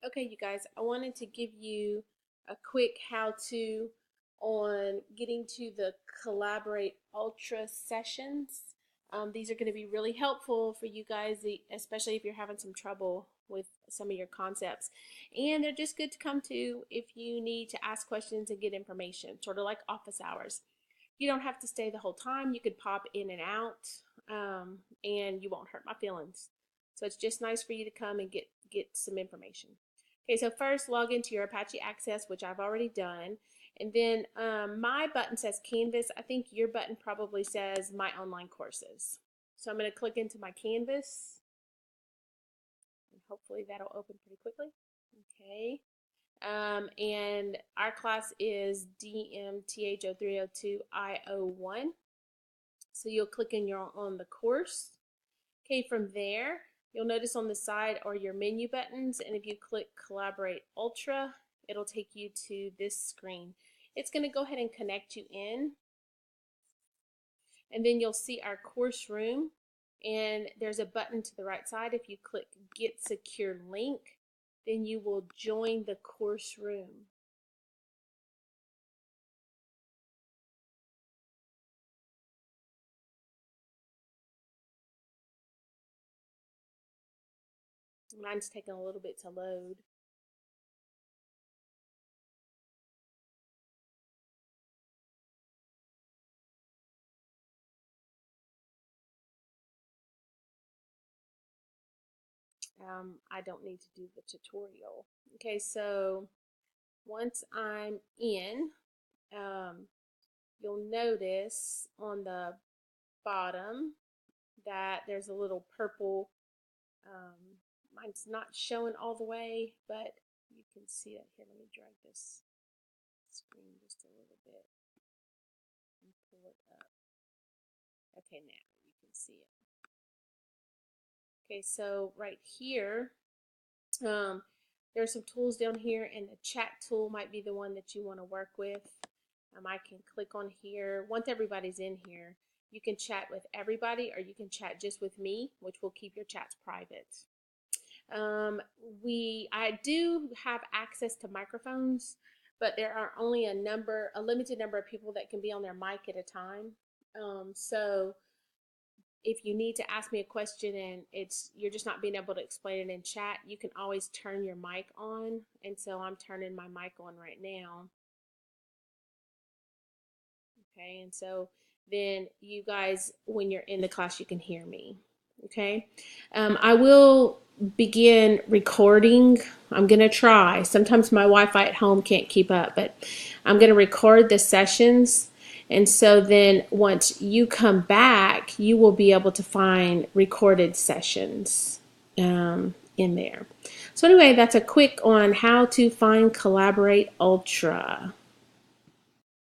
Okay, you guys, I wanted to give you a quick how-to on getting to the Collaborate Ultra sessions. These are going to be really helpful for you guys, especially if you're having some trouble with some of your concepts. And they're just good to come to if you need to ask questions and get information, sort of like office hours. You don't have to stay the whole time. You could pop in and out, and you won't hurt my feelings. So it's just nice for you to come and get some information. Okay, so first log into your Apache Access, which I've already done. And then my button says Canvas. I think your button probably says My Online Courses. So I'm going to click into my Canvas. And hopefully that'll open pretty quickly. Okay. And our class is DMTH0302I01. So you'll click on the course. Okay, from there, you'll notice on the side are your menu buttons, and if you click Collaborate Ultra, it'll take you to this screen. It's going to go ahead and connect you in, and then you'll see our course room, and there's a button to the right side. If you click Get Secure Link, then you will join the course room. Mine's taking a little bit to load. I don't need to do the tutorial. Okay, so once I'm in, you'll notice on the bottom that there's a little purple, mine's not showing all the way, but you can see it here. Let me drag this screen just a little bit and pull it up. Okay, now you can see it. Okay, so right here, there's some tools down here, and the chat tool might be the one that you want to work with. I can click on here. Once everybody's in here, you can chat with everybody, or you can chat just with me, which will keep your chats private. I do have access to microphones, but there are only a limited number of people that can be on their mic at a time. So if you need to ask me a question and you're just not being able to explain it in chat, you can always turn your mic on. And so I'm turning my mic on right now. Okay, and so then you guys, when you're in the class, you can hear me. Okay, I will begin recording. I'm going to try. Sometimes my Wi-Fi at home can't keep up, but I'm going to record the sessions. And so then once you come back, you will be able to find recorded sessions in there. So anyway, that's a quick on how to find Collaborate Ultra.